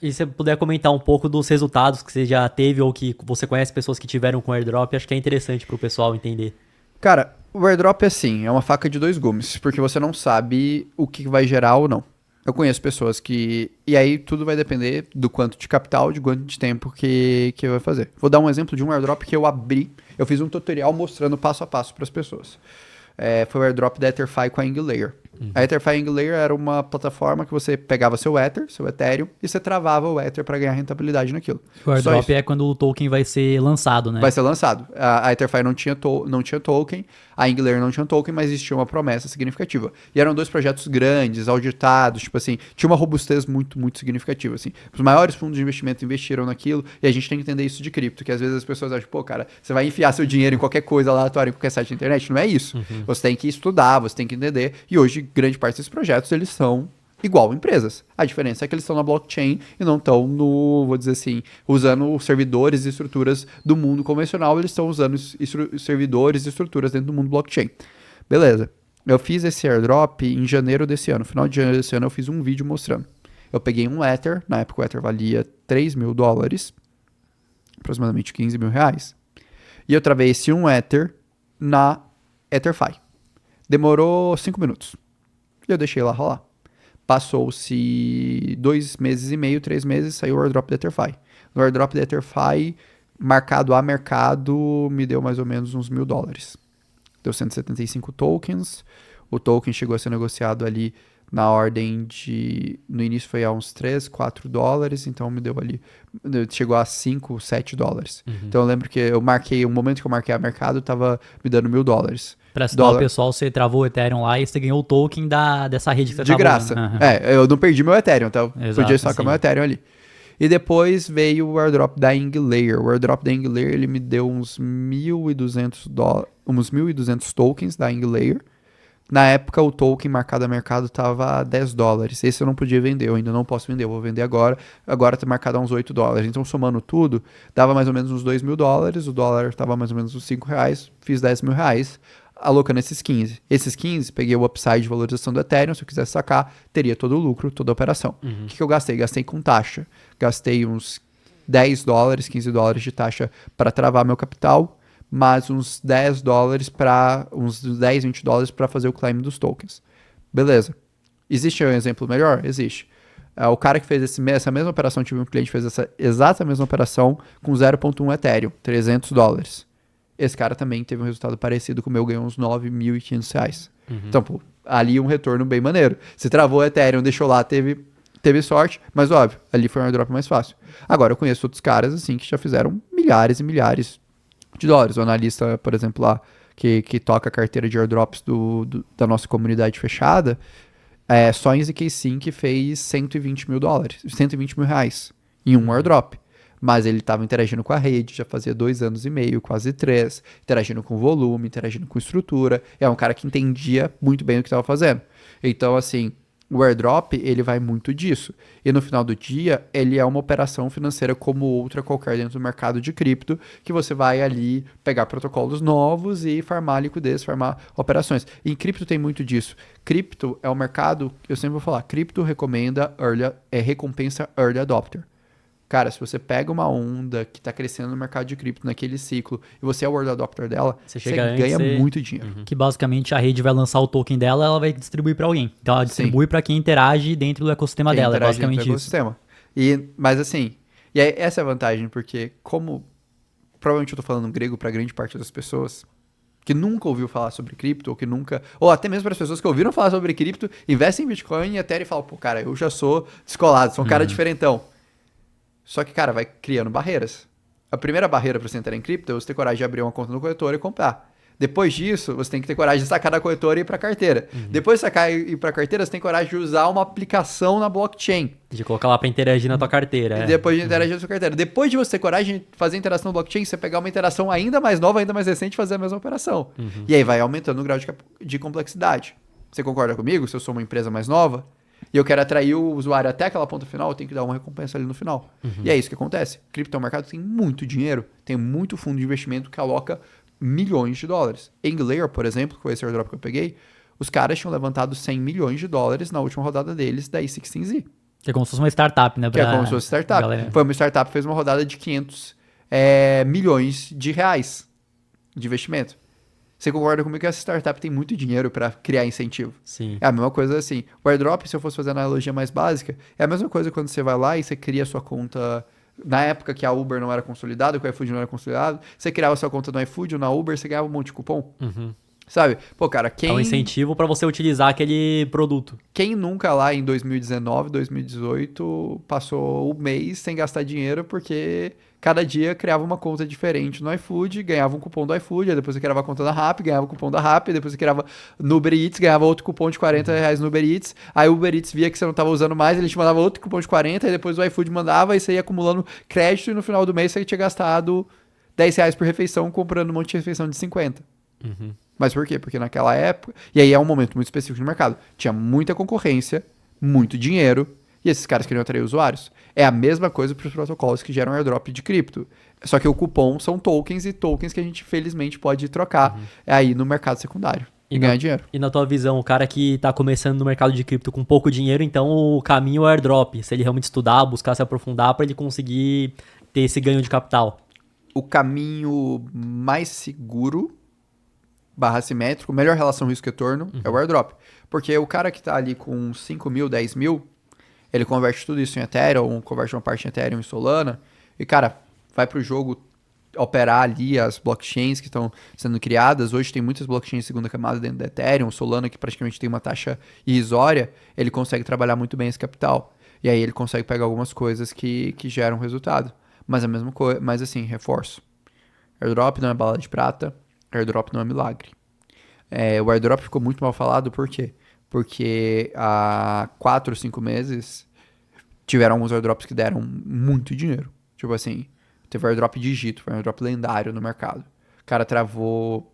E se você puder comentar um pouco dos resultados que você já teve ou que você conhece pessoas que tiveram com airdrop, acho que é interessante pro pessoal entender. Cara, o airdrop é assim, é uma faca de dois gumes, porque você não sabe o que vai gerar ou não. Eu conheço pessoas que. E aí tudo vai depender do quanto de capital, de quanto de tempo que vai fazer. Vou dar um exemplo de um airdrop que eu abri. Eu fiz um tutorial mostrando passo a passo para as pessoas. Foi o airdrop da EtherFi com a Angulayer. A EtherFi Angulayer era uma plataforma que você pegava seu Ether, seu Ethereum, e você travava o Ether para ganhar rentabilidade naquilo. O Só airdrop isso. é quando o token vai ser lançado, Vai né? ser lançado. A EtherFi não tinha token, a Angler não tinha token, mas existia uma promessa significativa. E eram dois projetos grandes, auditados, tipo assim, tinha uma robustez muito, muito significativa, assim. Os maiores fundos de investimento investiram naquilo, e a gente tem que entender isso de cripto, que às vezes as pessoas acham, pô, cara, você vai enfiar seu dinheiro em qualquer coisa aleatória, em qualquer site da internet. Não é isso. Você tem que estudar, você tem que entender, e hoje, grande parte desses projetos, eles são igual empresas. A diferença é que eles estão na blockchain e não estão no, vou dizer assim, usando servidores e estruturas do mundo convencional, eles estão usando servidores e estruturas dentro do mundo blockchain. Beleza. Eu fiz esse airdrop em janeiro desse ano. No final de janeiro desse ano eu fiz um vídeo mostrando. Eu peguei um Ether, na época o Ether valia $3.000, aproximadamente R$ 15.000, e eu travei esse um Ether na EtherFi. Demorou 5 minutos. E eu deixei lá rolar. Passou-se 2 meses e meio, 3 meses, saiu o airdrop da EtherFi. No airdrop da EtherFi, marcado a mercado, me deu mais ou menos uns $1.000. Deu 175 tokens. O token chegou a ser negociado ali na ordem de... No início foi a uns 3, $4, então me deu ali... Chegou a 5, $7. Então eu lembro que eu marquei... O momento que eu marquei a mercado, tava me dando $1.000. Pra situar o Dólar pessoal, você travou o Ethereum lá e você ganhou o token dessa rede que você de tava usando. graça. Aham. Eu não perdi meu Ethereum, então eu podia Exato, sacar meu sim. Ethereum ali. E depois veio o airdrop da Anglayer. O airdrop da Anglayer, ele me deu uns $1.200, uns 1.200 tokens da Anglayer. Na época, o token marcado a mercado estava a $10. Esse eu não podia vender, eu ainda não posso vender, eu vou vender agora. Agora está marcado a uns $8. Então, somando tudo, dava mais ou menos uns $2.000. O dólar estava mais ou menos uns R$ 5. Fiz R$ 10.000, alocando esses 15. Esses 15, peguei o upside de valorização do Ethereum. Se eu quisesse sacar, teria todo o lucro, toda a operação. O que eu gastei? Gastei com taxa. Gastei uns $10, $15 de taxa para travar meu capital, mas uns $10 para uns 10, $20 para fazer o claim dos tokens. Beleza. Existe um exemplo melhor? Existe. O cara que fez essa mesma operação, tive um cliente que fez essa exata mesma operação com 0.1 Ethereum, $300. Esse cara também teve um resultado parecido com o meu, ganhou uns R$ 9.500. Então, pô, ali um retorno bem maneiro. Se travou o Ethereum, deixou lá, teve sorte, mas óbvio, ali foi um airdrop mais fácil. Agora, eu conheço outros caras, assim, que já fizeram milhares e milhares de dólares. O analista, por exemplo, lá, que toca a carteira de airdrops da nossa comunidade fechada, só em ZK Sync fez $120.000, R$ 120.000 em um airdrop. Mas ele estava interagindo com a rede, já fazia 2 anos e meio, quase 3, interagindo com volume, interagindo com estrutura. É um cara que entendia muito bem o que estava fazendo. Então, assim, o airdrop, ele vai muito disso. E no final do dia, ele é uma operação financeira como outra qualquer dentro do mercado de cripto, que você vai ali pegar protocolos novos e farmar liquidez, farmar operações. E em cripto tem muito disso. Cripto é um mercado, eu sempre vou falar, cripto recompensa early adopter. Cara, se você pega uma onda que está crescendo no mercado de cripto naquele ciclo e você é o early adopter dela, Você você chega antes, ganha muito dinheiro. que basicamente a rede vai lançar o token dela, ela vai distribuir pra alguém. Então ela Sim, distribui pra quem interage dentro do ecossistema quem dela, é interage dentro do basicamente isso. ecossistema. Mas assim, e aí, essa é a vantagem, porque como provavelmente eu tô falando grego para grande parte das pessoas que nunca ouviu falar sobre cripto, ou que nunca, ou até mesmo para as pessoas que ouviram falar sobre cripto, investem em Bitcoin e Ethereum e falam, pô, cara, eu já sou descolado, sou um cara diferentão. Só que, cara, vai criando barreiras. A primeira barreira para você entrar em cripto é você ter coragem de abrir uma conta no corretora e comprar. Depois disso, você tem que ter coragem de sacar da corretora e ir para a carteira. Depois de sacar e ir para a carteira, você tem coragem de usar uma aplicação na blockchain. De colocar lá pra interagir na tua carteira. E depois de interagir na sua carteira. Depois de você ter coragem de fazer interação no blockchain, você pegar uma interação ainda mais nova, ainda mais recente e fazer a mesma operação. E aí vai aumentando o grau de complexidade. Você concorda comigo? Se eu sou uma empresa mais nova e eu quero atrair o usuário até aquela ponta final, eu tenho que dar uma recompensa ali no final. E é isso que acontece. Cripto é um mercado que tem muito dinheiro, tem muito fundo de investimento que aloca milhões de dólares. Anglayer, por exemplo, que foi esse airdrop que eu peguei, os caras tinham levantado $100 milhões na última rodada deles da A16Z. Que é como se fosse uma startup, né? Que é como se fosse startup. Galera. Foi uma startup que fez uma rodada de 500 milhões de reais de investimento. Você concorda comigo que essa startup tem muito dinheiro para criar incentivo? Sim. É a mesma coisa assim. O airdrop, se eu fosse fazer a analogia mais básica, é a mesma coisa quando você vai lá e você cria a sua conta. Na época que a Uber não era consolidada, que o iFood não era consolidado, você criava a sua conta no iFood ou na Uber, você ganhava um monte de cupom. Uhum. Sabe? Pô, cara, É um incentivo pra você utilizar aquele produto. quem nunca lá em 2019, 2018 passou o mês sem gastar dinheiro porque cada dia criava uma conta diferente no iFood, ganhava um cupom do iFood, aí depois você criava a conta da Rappi, ganhava o cupom da Rappi, depois você criava no Uber Eats, ganhava outro cupom de R$ 40 no Uber Eats, aí o Uber Eats via que você não estava usando mais, ele te mandava outro cupom de 40, aí depois o iFood mandava, e você ia acumulando crédito e no final do mês você tinha gastado R$ 10 por refeição comprando um monte de refeição de 50. Uhum. Mas por quê? Porque naquela época, e aí é um momento muito específico no mercado, tinha muita concorrência, muito dinheiro, e esses caras queriam atrair usuários. É a mesma coisa para os protocolos que geram airdrop de cripto. Só que o cupom são tokens, e tokens que a gente felizmente pode trocar aí no mercado secundário e ganhar dinheiro. E na tua visão, o cara que tá começando no mercado de cripto com pouco dinheiro, então o caminho é o airdrop. Se ele realmente estudar, buscar se aprofundar pra ele conseguir ter esse ganho de capital. O caminho mais seguro / simétrico, melhor relação risco-retorno é o airdrop. Porque o cara que tá ali com 5 mil, 10 mil, ele converte tudo isso em Ethereum, converte uma parte em Ethereum em Solana, e cara, vai pro jogo operar ali as blockchains que estão sendo criadas. Hoje tem muitas blockchains de segunda camada dentro da Ethereum, Solana que praticamente tem uma taxa irrisória, ele consegue trabalhar muito bem esse capital. E aí ele consegue pegar algumas coisas que geram resultado. Mas a mesma coisa, mas assim, reforço. Airdrop não é bala de prata, airdrop não é milagre. O airdrop ficou muito mal falado, por quê? Porque há 4 ou 5 meses tiveram alguns airdrops que deram muito dinheiro. Tipo assim, teve o airdrop de Egito, foi um airdrop lendário no mercado. O cara travou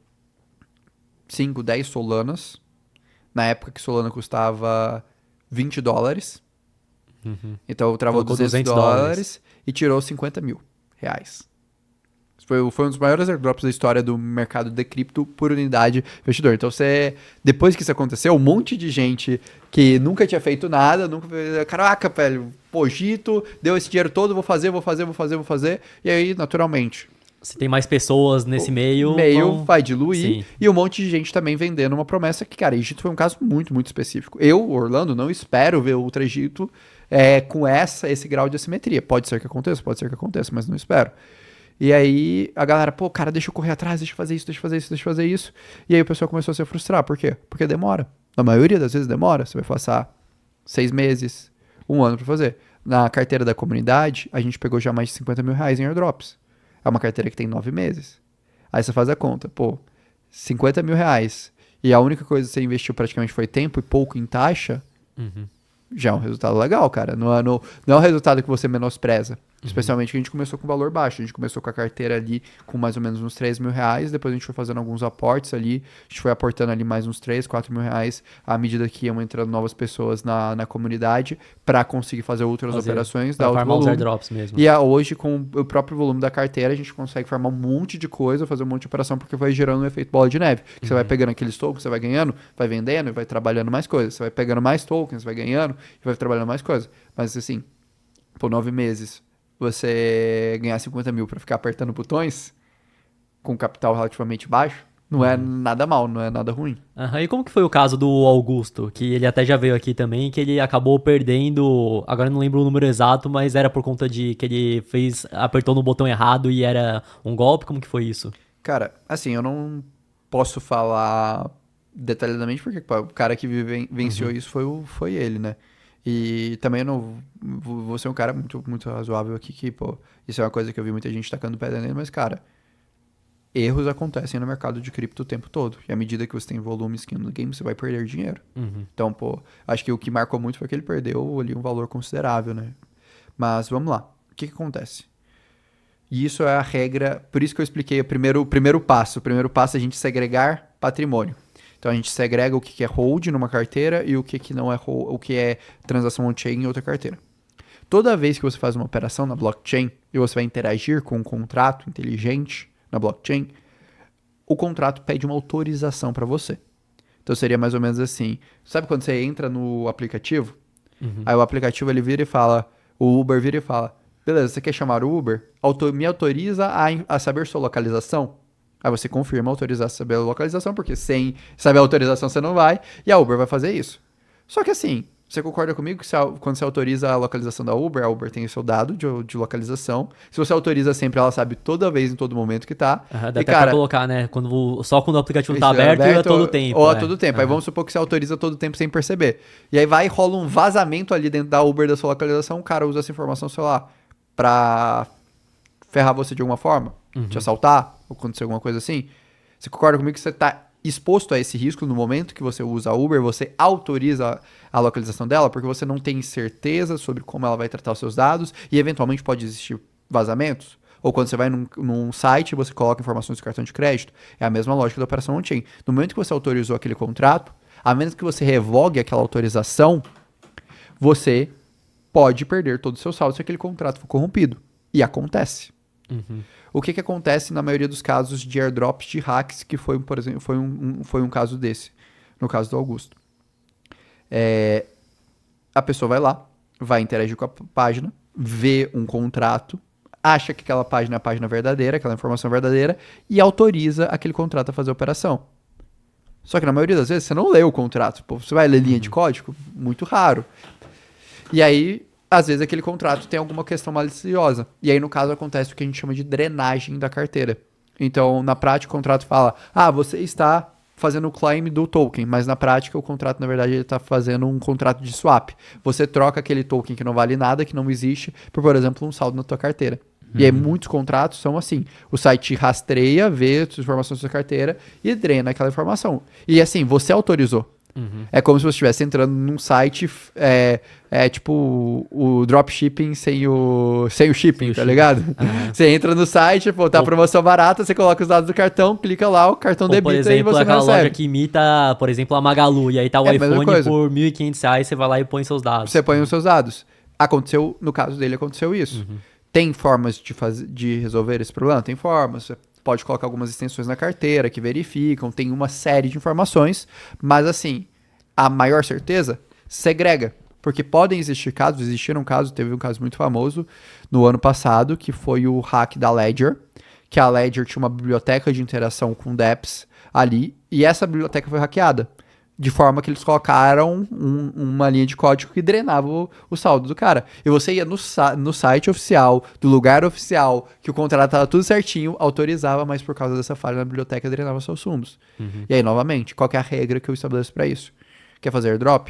5, 10 Solanas, na época que Solana custava $20. Então travou Colocou 200 dólares e tirou 50 mil reais. Foi um dos maiores airdrops da história do mercado de cripto por unidade investidor. Então, depois que isso aconteceu, um monte de gente que nunca tinha feito nada, caraca, velho, Pogito, deu esse dinheiro todo, vou fazer. E aí, naturalmente, Se tem mais pessoas nesse meio... vai diluir. Sim. E um monte de gente também vendendo uma promessa que, cara, Egito foi um caso muito, muito específico. Eu, Orlando, não espero ver o Ultra Egito com esse grau de assimetria. Pode ser que aconteça, mas não espero. E aí a galera, pô, cara, deixa eu correr atrás, deixa eu fazer isso. E aí o pessoal começou a se frustrar. Por quê? Porque demora. Na maioria das vezes demora. Você vai passar 6 meses, 1 ano pra fazer. Na carteira da comunidade, a gente pegou já mais de 50 mil reais em airdrops. É uma carteira que tem 9 meses. Aí você faz a conta, pô, 50 mil reais. E a única coisa que você investiu praticamente foi tempo e pouco em taxa. Já é um resultado legal, cara. Não é um resultado que você menospreza. Especialmente que a gente começou com valor baixo. A gente começou com a carteira ali com mais ou menos uns 3 mil reais. Depois a gente foi fazendo alguns aportes ali. A gente foi aportando ali mais uns 3, 4 mil reais à medida que iam entrando novas pessoas na comunidade para conseguir fazer outras operações, dar outro volume. airdrops mesmo. E hoje, com o próprio volume da carteira, a gente consegue farmar um monte de coisa, fazer um monte de operação, porque vai gerando um efeito bola de neve. Que você vai pegando aqueles tokens, você vai ganhando, vai vendendo e vai trabalhando mais coisas. Você vai pegando mais tokens, vai ganhando e vai trabalhando mais coisas. Mas assim, por 9 meses, você ganhar 50 mil para ficar apertando botões com capital relativamente baixo, não é nada mal, não é nada ruim. E como que foi o caso do Augusto? Que ele até já veio aqui também, que ele acabou perdendo, agora eu não lembro o número exato, mas era por conta de que ele apertou no botão errado e era um golpe? Como que foi isso? Cara, assim, eu não posso falar detalhadamente, porque pô, o cara que venceu isso foi ele, né? E também eu não vou ser um cara muito, muito razoável aqui, que, pô, isso é uma coisa que eu vi muita gente tacando pedra nele, mas, cara, erros acontecem no mercado de cripto o tempo todo. E à medida que você tem volume skin no game, você vai perder dinheiro. Então, pô, acho que o que marcou muito foi que ele perdeu ali um valor considerável, né? Mas vamos lá. O que acontece? E isso é a regra, por isso que eu expliquei o primeiro passo. O primeiro passo é a gente segregar patrimônio. Então a gente segrega o que é hold numa carteira e o que não é hold, o que é transação on-chain em outra carteira. Toda vez que você faz uma operação na blockchain e você vai interagir com um contrato inteligente na blockchain, o contrato pede uma autorização para você. Então seria mais ou menos assim. Sabe quando você entra no aplicativo Aí o aplicativo ele vira e fala, o Uber vira e fala, beleza, você quer chamar o Uber? Me autoriza a saber sua localização? Aí você confirma autorizar a saber a localização, porque sem saber a autorização você não vai, e a Uber vai fazer isso. Só que assim, você concorda comigo que quando você autoriza a localização da Uber, a Uber tem o seu dado de localização. Se você autoriza sempre, ela sabe toda vez, em todo momento que tá. Dá E, até pra colocar, né? Só quando o aplicativo tá isso é aberto e a todo tempo. Ou a todo tempo. Aí vamos supor que você autoriza todo tempo sem perceber. E aí vai e rola um vazamento ali dentro da Uber da sua localização, o cara usa essa informação, sei lá, pra ferrar você de alguma forma, te assaltar, ou acontecer alguma coisa assim. Você concorda comigo que você tá exposto a esse risco no momento que você usa a Uber, você autoriza a localização dela, porque você não tem certeza sobre como ela vai tratar os seus dados e eventualmente pode existir vazamentos? Ou quando você vai num site e você coloca informações do cartão de crédito, é a mesma lógica da operação on-chain. No momento que você autorizou aquele contrato, a menos que você revogue aquela autorização, você pode perder todo o seu saldo se aquele contrato for corrompido. E acontece. O que acontece na maioria dos casos de airdrops de hacks, que foi, por exemplo, foi um caso desse, no caso do Augusto. A pessoa vai lá, vai interagir com a página, vê um contrato, acha que aquela página é a página verdadeira, aquela informação é verdadeira, e autoriza aquele contrato a fazer a operação. Só que na maioria das vezes você não lê o contrato. Pô, você vai ler linha de código? Muito raro. E aí, às vezes aquele contrato tem alguma questão maliciosa. E aí, no caso, acontece o que a gente chama de drenagem da carteira. Então, na prática, o contrato fala, você está fazendo o claim do token, mas na prática o contrato, na verdade, ele está fazendo um contrato de swap. Você troca aquele token que não vale nada, que não existe, por exemplo, um saldo na tua carteira. E aí muitos contratos são assim, o site rastreia, vê as informações da sua carteira e drena aquela informação. E assim, você autorizou. É como se você estivesse entrando num site, tipo o dropshipping sem o shipping, tá ligado? Você entra no site, pô, tá a promoção barata, você coloca os dados do cartão, clica lá, o cartão debita, por exemplo, e você aquela loja que imita, por exemplo, a Magalu, e aí tá o iPhone por R$1.500, você vai lá e põe seus dados. Você põe os seus dados. No caso dele, aconteceu isso. Tem formas de resolver esse problema? Tem formas. Você pode colocar algumas extensões na carteira que verificam, tem uma série de informações, mas assim, a maior certeza, segrega. Porque podem existir casos, teve um caso muito famoso no ano passado, que foi o hack da Ledger, que a Ledger tinha uma biblioteca de interação com dApps ali, e essa biblioteca foi hackeada. De forma que eles colocaram uma linha de código que drenava o saldo do cara. E você ia no site oficial, do lugar oficial, que o contrato estava tudo certinho, autorizava, mas por causa dessa falha na biblioteca, drenava seus fundos. E aí, novamente, qual que é a regra que eu estabeleço para isso? Quer fazer airdrop?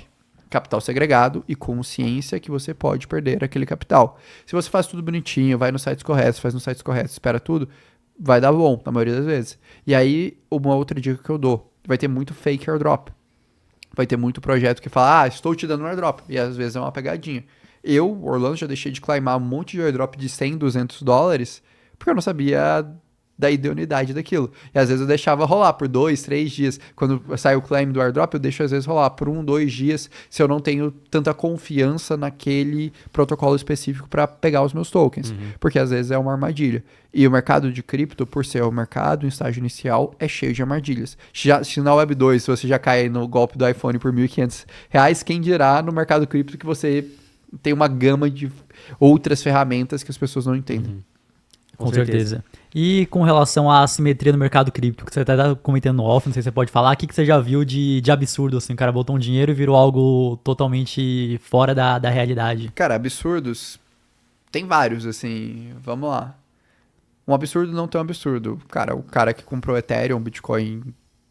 Capital segregado e consciência que você pode perder aquele capital. Se você faz tudo bonitinho, vai nos sites corretos, faz nos sites corretos, espera tudo, vai dar bom, na maioria das vezes. E aí, uma outra dica que eu dou, vai ter muito fake airdrop. Vai ter muito projeto que fala, estou te dando um airdrop. E às vezes é uma pegadinha. Eu, Orlando, já deixei de claimar um monte de airdrop de 100, 200 dólares, porque eu não sabia da idoneidade daquilo. E às vezes eu deixava rolar por 2, 3 dias. Quando sai o claim do airdrop, eu deixo às vezes rolar por 1, 2 dias, se eu não tenho tanta confiança naquele protocolo específico para pegar os meus tokens. Porque às vezes é uma armadilha. E o mercado de cripto, por ser o mercado em estágio inicial, é cheio de armadilhas. Se na Web 2 você já cai no golpe do iPhone por R$1.500, quem dirá no mercado cripto que você tem uma gama de outras ferramentas que as pessoas não entendem. Com certeza. E com relação à assimetria no mercado cripto, que você até tá comentando no off, não sei se você pode falar, o que você já viu de absurdo, assim, o cara botou um dinheiro e virou algo totalmente fora da realidade? Cara, absurdos, tem vários, assim, vamos lá. Um absurdo não tão absurdo. Cara, o cara que comprou Ethereum, Bitcoin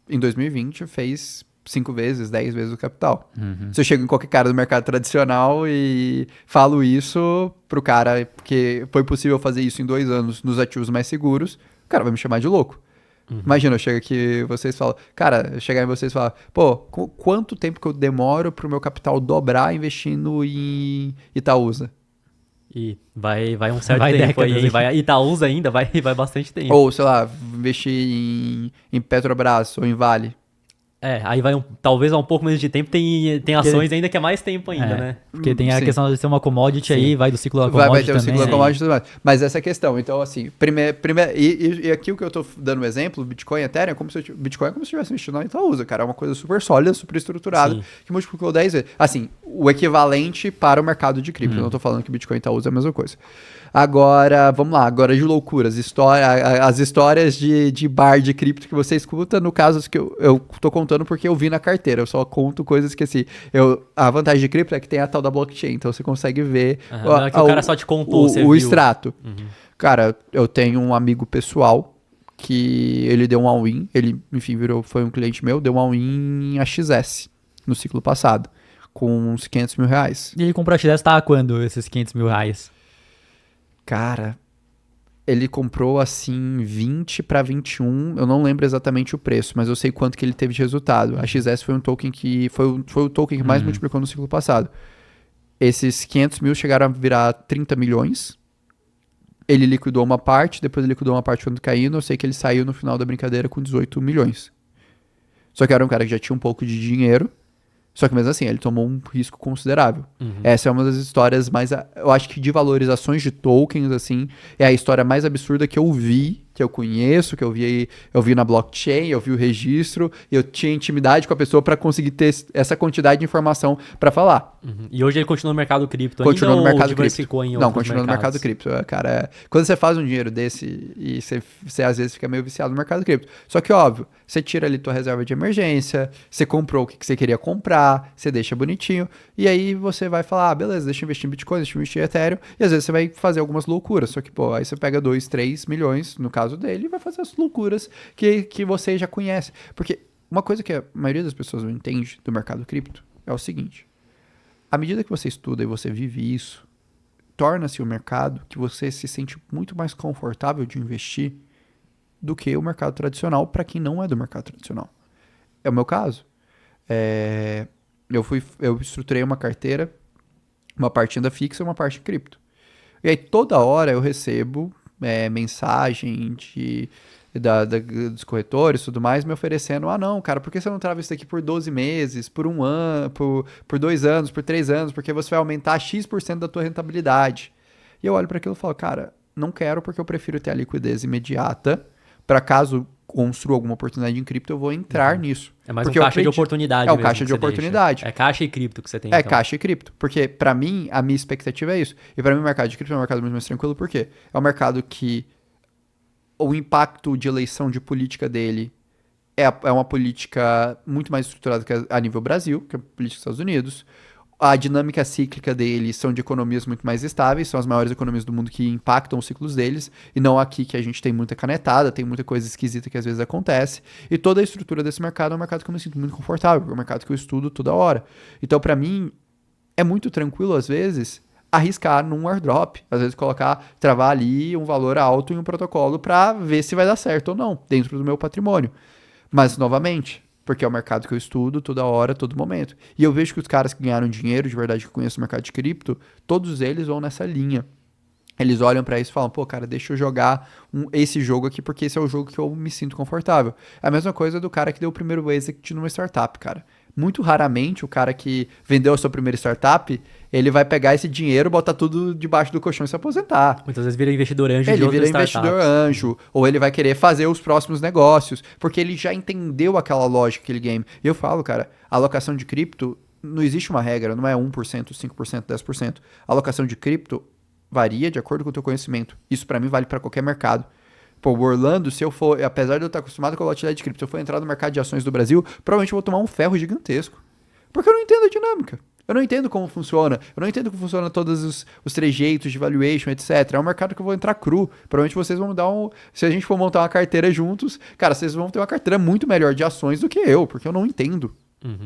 em 2020 fez 5 vezes, 10 vezes o capital. Se eu chego em qualquer cara do mercado tradicional e falo isso pro cara, porque foi possível fazer isso em 2 anos nos ativos mais seguros, o cara vai me chamar de louco. Imagina, eu chego aqui vocês falam, cara, eu chegar em vocês e falar, pô, quanto tempo que eu demoro pro meu capital dobrar investindo em Itaúsa? E vai um certo tempo aí, vai Itaúsa ainda, vai bastante tempo. Ou, sei lá, investir em Petrobras ou em Vale. Aí vai talvez um pouco menos de tempo, tem ações ainda que é mais tempo ainda, né? Porque tem a Sim. questão de ser uma commodity aí, vai do ciclo da Vai commodity ter o também. ciclo da né? commodity e tudo mais. Mas essa é a questão. Então, assim, e aqui o que eu tô dando um exemplo, Bitcoin e Ethereum, Bitcoin é como se tivesse investido na Itaúsa, cara. É uma coisa super sólida, super estruturada, Sim. que multiplicou 10 vezes. Assim, o equivalente para o mercado de cripto. Eu não tô falando que Bitcoin e Itaúsa é a mesma coisa. Agora, vamos lá. Agora de loucuras. As histórias de bar de cripto que você escuta, no caso que eu tô contando porque eu vi na carteira. Eu só conto coisas que, assim, a vantagem de cripto é que tem a tal da blockchain. Então você consegue ver Não é que o cara só te contou, você o viu. extrato. Cara, eu tenho um amigo pessoal que ele deu um all-in. Ele, enfim, foi um cliente meu, deu um all-in em AXS no ciclo passado, com uns 500 mil reais. E ele comprou a XS, tá a quando esses 500 mil reais? Cara, ele comprou assim 20 para 21, eu não lembro exatamente o preço, mas eu sei quanto que ele teve de resultado. A XS foi um token que foi o token que mais multiplicou no ciclo passado. Esses 500 mil chegaram a virar 30 milhões. Ele liquidou uma parte, depois ele liquidou uma parte quando caindo. Eu sei que ele saiu no final da brincadeira com 18 milhões. Só que era um cara que já tinha um pouco de dinheiro. Só que mesmo assim, ele tomou um risco considerável. Essa é uma das histórias mais... Eu acho que de valorizações de tokens, assim, é a história mais absurda que eu vi, que eu conheço, que eu vi na blockchain, eu vi o registro, e eu tinha intimidade com a pessoa para conseguir ter essa quantidade de informação para falar. E hoje ele continua no mercado cripto Continua ainda no mercado ou diversificou cripto. em Não, outros continua no mercado mercados? cripto. Cara, quando você faz um dinheiro desse e você às vezes fica meio viciado no mercado cripto. Só que, óbvio, você tira ali tua reserva de emergência, você comprou o que você queria comprar, você deixa bonitinho, e aí você vai falar, beleza, deixa eu investir em Bitcoin, deixa eu investir em Ethereum, e às vezes você vai fazer algumas loucuras. Só que, pô, aí você pega 2, 3 milhões, no caso dele, e vai fazer as loucuras que você já conhece. Porque uma coisa que a maioria das pessoas não entende do mercado cripto é o seguinte: à medida que você estuda e você vive isso, torna-se um mercado que você se sente muito mais confortável de investir do que o mercado tradicional para quem não é do mercado tradicional. É o meu caso. Eu estruturei uma carteira, uma parte ainda fixa e uma parte em cripto. E aí toda hora eu recebo mensagem dos corretores e tudo mais me oferecendo, não, cara, por que você não trava isso daqui por 12 meses, por um ano, por 2 anos, por 3 anos, porque você vai aumentar X% da tua rentabilidade. E eu olho para aquilo e falo, cara, não quero porque eu prefiro ter a liquidez imediata, para caso construa alguma oportunidade em cripto, eu vou entrar nisso. É mais Porque um eu caixa de acredito. oportunidade É um mesmo caixa que de você oportunidade. deixa. É caixa e cripto que você tem, É então. caixa e cripto. Porque, pra mim, a minha expectativa é isso. E pra mim, o mercado de cripto é um mercado muito mais tranquilo. Por quê? É um mercado que o impacto de eleição de política dele é uma política muito mais estruturada que a nível Brasil, que é a política dos Estados Unidos. A dinâmica cíclica deles são de economias muito mais estáveis, são as maiores economias do mundo que impactam os ciclos deles, e não aqui que a gente tem muita canetada, tem muita coisa esquisita que às vezes acontece. E toda a estrutura desse mercado é um mercado que eu me sinto muito confortável, é um mercado que eu estudo toda hora. Então, pra mim, é muito tranquilo, às vezes, arriscar num airdrop. Às vezes travar ali um valor alto em um protocolo pra ver se vai dar certo ou não, dentro do meu patrimônio. Mas, novamente, porque é o mercado que eu estudo toda hora, todo momento. E eu vejo que os caras que ganharam dinheiro, de verdade, que eu conheço o mercado de cripto, todos eles vão nessa linha. Eles olham pra isso e falam, pô, cara, deixa eu jogar esse jogo aqui, porque esse é o jogo que eu me sinto confortável. É a mesma coisa do cara que deu o primeiro exit numa startup, cara. Muito raramente o cara que vendeu a sua primeira startup, ele vai pegar esse dinheiro, botar tudo debaixo do colchão e se aposentar. Muitas vezes vira investidor anjo de Ele outras vira startups. investidor anjo, ou ele vai querer fazer os próximos negócios, porque ele já entendeu aquela lógica, aquele game. E eu falo, cara, a alocação de cripto, não existe uma regra, não é 1%, 5%, 10%. A alocação de cripto varia de acordo com o teu conhecimento. Isso pra mim vale pra qualquer mercado. Pô, o Orlando, se eu for, apesar de eu estar acostumado com a volatilidade de cripto, se eu for entrar no mercado de ações do Brasil, provavelmente eu vou tomar um ferro gigantesco. Porque eu não entendo a dinâmica. Eu não entendo como funciona. Eu não entendo como funciona todos os trejeitos de valuation, etc. É um mercado que eu vou entrar cru. Provavelmente vocês vão dar se a gente for montar uma carteira juntos, cara, vocês vão ter uma carteira muito melhor de ações do que eu, porque eu não entendo.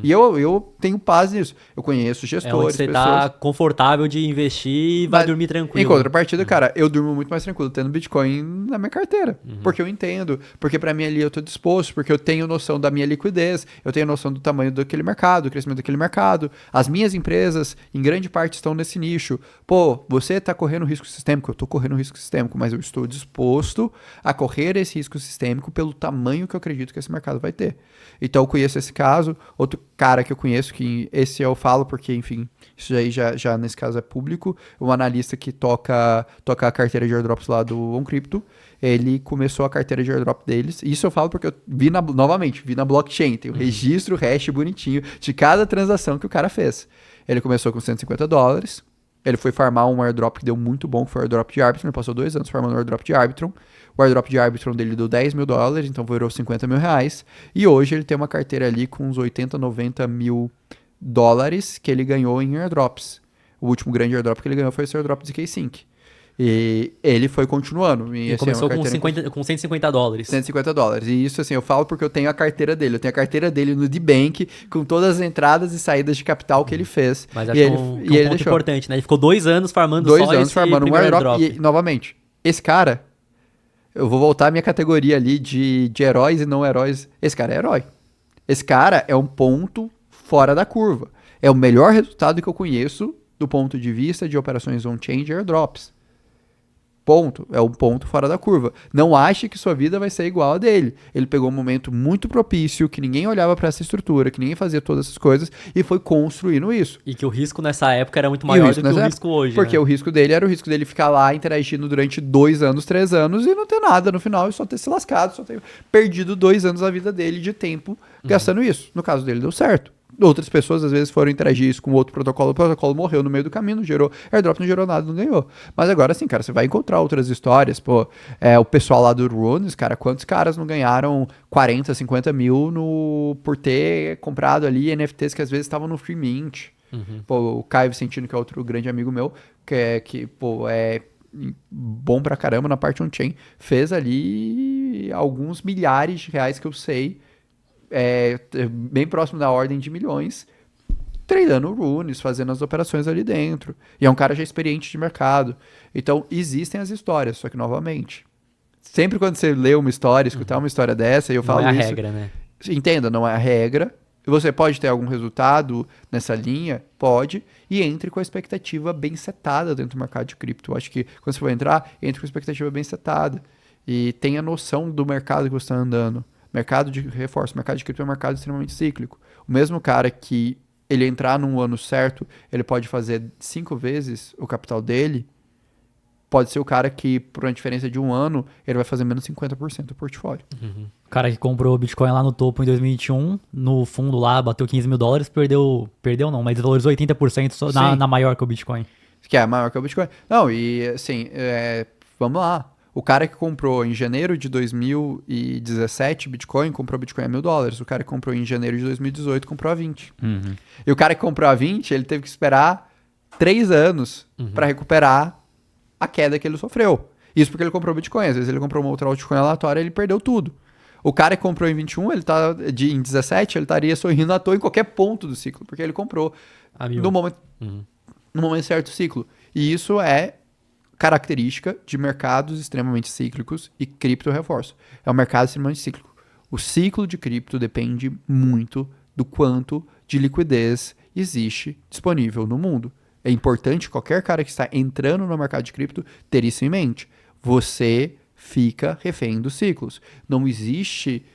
E eu tenho paz nisso. Eu conheço É onde gestores, você pessoas. tá confortável de investir e vai Mas, dormir tranquilo. Em contrapartida, cara, eu durmo muito mais tranquilo tendo Bitcoin na minha carteira. Porque eu entendo, porque pra mim ali eu tô disposto, porque eu tenho noção da minha liquidez, eu tenho noção do tamanho daquele mercado, do crescimento daquele mercado. As minhas empresas, em grande parte, estão nesse nicho. Pô, você tá correndo risco sistêmico, eu tô correndo risco sistêmico, mas eu estou disposto a correr esse risco sistêmico pelo tamanho que eu acredito que esse mercado vai ter. Então eu conheço esse caso, outro cara que eu conheço, que esse eu falo porque, enfim, isso aí já nesse caso é público, um analista que toca a carteira de airdrops lá do OnCrypto, ele começou a carteira de airdrop deles, isso eu falo porque eu vi novamente, vi na blockchain, tem o registro, hash bonitinho de cada transação que o cara fez. Ele começou com $150, ele foi farmar um airdrop que deu muito bom, que foi o airdrop de Arbitrum, ele passou 2 anos farmando o airdrop de Arbitrum. O airdrop de Arbitrum dele deu $10 mil, então virou $50 mil. E hoje ele tem uma carteira ali com uns 80, 90 mil dólares que ele ganhou em airdrops. O último grande airdrop que ele ganhou foi esse airdrop de K-Sync. E ele foi continuando. E assim, começou é uma com, carteira com $150. $150. E isso, assim, eu falo porque eu tenho a carteira dele. Eu tenho a carteira dele no D-Bank, com todas as entradas e saídas de capital que ele fez. Mas acho e que ele, é um e ele ponto deixou. importante, né? Ele ficou 2 anos farmando 2 só anos esse farmando um primeiro airdrop. airdrop. E, novamente, esse cara, eu vou voltar à minha categoria ali de heróis e não heróis. Esse cara é herói. Esse cara é um ponto fora da curva. É o melhor resultado que eu conheço do ponto de vista de operações on-chain de airdrops. Ponto. É um ponto fora da curva. Não ache que sua vida vai ser igual a dele. Ele pegou um momento muito propício, que ninguém olhava para essa estrutura, que ninguém fazia todas essas coisas, e foi construindo isso. E que o risco nessa época era muito maior do que o risco hoje. Porque né? o risco dele era o risco dele ficar lá interagindo durante 2 anos, 3 anos e não ter nada no final e só ter se lascado, só ter perdido 2 anos da vida dele de tempo gastando isso. No caso dele deu certo. Outras pessoas às vezes foram interagir isso com outro protocolo, o protocolo morreu no meio do caminho, não gerou airdrop, não gerou nada, não ganhou. Mas agora sim, cara, você vai encontrar outras histórias, pô, o pessoal lá do Runes, cara, quantos caras não ganharam 40, 50 mil por ter comprado ali NFTs que às vezes estavam no free mint. Pô, o Caio Vicentino, que é outro grande amigo meu, pô, é bom pra caramba na parte on-chain, fez ali alguns milhares de reais que eu sei, bem próximo da ordem de milhões, treinando runes, fazendo as operações ali dentro. E é um cara já experiente de mercado. Então, existem as histórias, só que, novamente, sempre quando você lê uma história, escutar uma história dessa, e eu falo Não é a isso... regra, né? Entenda, não é a regra. Você pode ter algum resultado nessa linha? Pode. E entre com a expectativa bem setada dentro do mercado de cripto. Eu acho que quando você for entrar, entre com a expectativa bem setada. E tenha noção do mercado que você está andando. Mercado de reforço, mercado de cripto é um mercado extremamente cíclico. O mesmo cara que ele entrar num ano certo, ele pode fazer 5 vezes o capital dele, pode ser o cara que, por uma diferença de um ano, ele vai fazer menos 50% do portfólio. O cara que comprou o Bitcoin lá no topo em 2021, no fundo lá, bateu $15 mil, perdeu não, mas valorizou 80% só na maior que o Bitcoin. Que é maior que o Bitcoin. Não, e assim, vamos lá. O cara que comprou em janeiro de 2017 Bitcoin, comprou Bitcoin a $1.000. O cara que comprou em janeiro de 2018 comprou a 20. E o cara que comprou a 20, ele teve que esperar 3 anos para recuperar a queda que ele sofreu. Isso porque ele comprou Bitcoin. Às vezes ele comprou uma outra altcoin aleatória e ele perdeu tudo. O cara que comprou em 21, em 17, ele estaria sorrindo à toa em qualquer ponto do ciclo, porque ele comprou no momento certo do ciclo. E isso é característica de mercados extremamente cíclicos e cripto reforço. É um mercado extremamente cíclico. O ciclo de cripto depende muito do quanto de liquidez existe disponível no mundo. É importante qualquer cara que está entrando no mercado de cripto ter isso em mente. Você fica refém dos ciclos. Não existe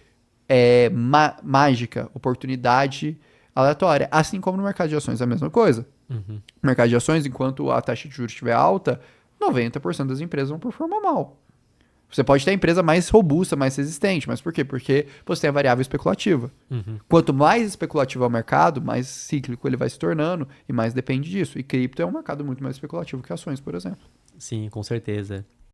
mágica, oportunidade aleatória. Assim como no mercado de ações é a mesma coisa. No mercado de ações, enquanto a taxa de juros estiver alta, 90% das empresas vão performar mal. Você pode ter a empresa mais robusta, mais resistente. Mas por quê? Porque você tem a variável especulativa. Quanto mais especulativo é o mercado, mais cíclico ele vai se tornando e mais depende disso. E cripto é um mercado muito mais especulativo que ações, por exemplo. Sim, com certeza.